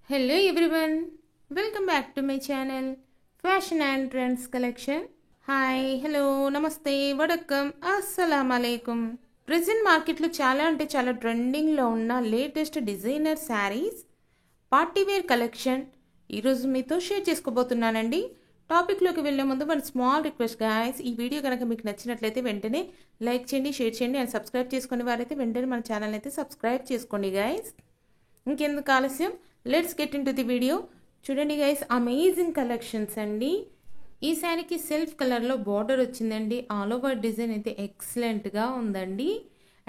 Hello everyone, welcome back to my channel Fashion and Trends Collection. Hi, hello, namaste, vadakkam, assalamu alaikum. Present market lo చాలా trending లో ఉన్న latest designer sarees party wear collection ఈరోజు మీతో share చేసుకోబోతున్నానండి. టాపిక్లోకి వెళ్ళే ముందు one small request guys, ఈ వీడియో కనుక మీకు నచ్చినట్లయితే వెంటనే లైక్ చేయండి, షేర్ చేయండి అండ్ సబ్స్క్రైబ్ చేసుకునే వారైతే వెంటనే మన ఛానల్ అయితే సబ్స్క్రైబ్ చేసుకోండి గాయస్. ఇంకెందుకు ఆలస్యం, let's get in to the video. చూడండి గైస్, అమేజింగ్ కలెక్షన్స్ అండి. ఈ శారీకి సెల్ఫ్ కలర్లో బార్డర్ వచ్చిందండి. ఆల్ ఓవర్ డిజైన్ అయితే ఎక్సలెంట్గా ఉందండి.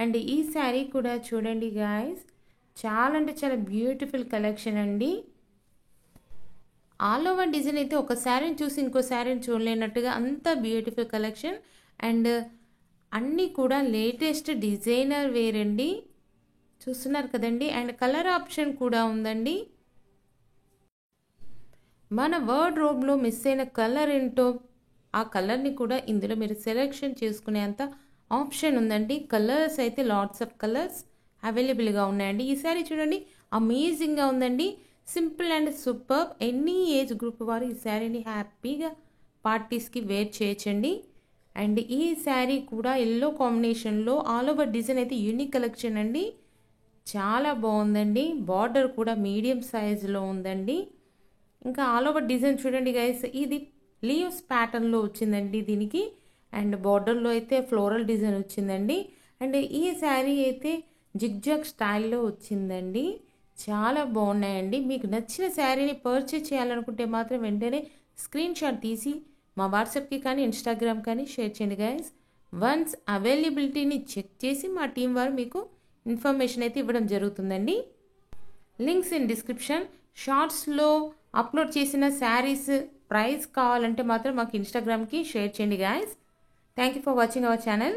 అండ్ ఈ శారీ కూడా చూడండి గైస్, చాలా అంటే చాలా బ్యూటిఫుల్ కలెక్షన్ అండి. ఆల్ ఓవర్ డిజైన్ అయితే ఒక శారీని చూసి ఇంకో శారీని చూడలేనట్టుగా అంత బ్యూటిఫుల్ కలెక్షన్. అండ్ అన్నీ కూడా లేటెస్ట్ డిజైనర్ వేర్ అండి, చూస్తున్నారు కదండి. అండ్ కలర్ ఆప్షన్ కూడా ఉందండి. మన వార్డ్రోబ్లో మిస్ అయిన కలర్ ఏంటో ఆ కలర్ని కూడా ఇందులో మీరు సెలెక్షన్ చేసుకునేంత ఆప్షన్ ఉందండి. కలర్స్ అయితే లాట్స్ ఆఫ్ కలర్స్ అవైలబుల్గా ఉన్నాయండి. ఈ సారీ చూడండి, అమేజింగ్గా ఉందండి. Simple and super. Any age group వారు ఈ శారీని హ్యాపీగా పార్టీస్కి వేర్ చేయొచ్చండి. అండ్ ఈ శారీ కూడా ఎల్లో కాంబినేషన్లో ఆల్ ఓవర్ డిజైన్ అయితే యూనిక్ కలెక్షన్ అండి. చాలా బాగుందండి. బార్డర్ కూడా మీడియం సైజులో ఉందండి. ఇంకా ఆల్ ఓవర్ డిజైన్ చూడండి గైస్, ఇది లీవ్స్ ప్యాటర్న్లో వచ్చిందండి దీనికి. అండ్ బార్డర్లో అయితే ఫ్లోరల్ డిజైన్ వచ్చిందండి. అండ్ ఈ శారీ అయితే జిగ్జాగ్ స్టైల్లో వచ్చిందండి. చాలా బాగున్నాయండి. మీకు నచ్చిన శారీని పర్చేజ్ చేయాలనుకుంటే మాత్రం వెంటనే స్క్రీన్ షాట్ తీసి మా వాట్సాప్కి కానీ ఇన్స్టాగ్రామ్ కానీ షేర్ చేయండి గైస్. వన్స్ అవైలబిలిటీని చెక్ చేసి మా టీం వారు మీకు ఇన్ఫర్మేషన్ అయితే ఇవ్వడం జరుగుతుందండి. Links in description. షార్ట్స్లో అప్లోడ్ చేసిన శారీస్ ప్రైస్ కావాలంటే మాత్రం మాకు ఇన్స్టాగ్రామ్కి షేర్ చేయండి guys. Thank you for watching our channel.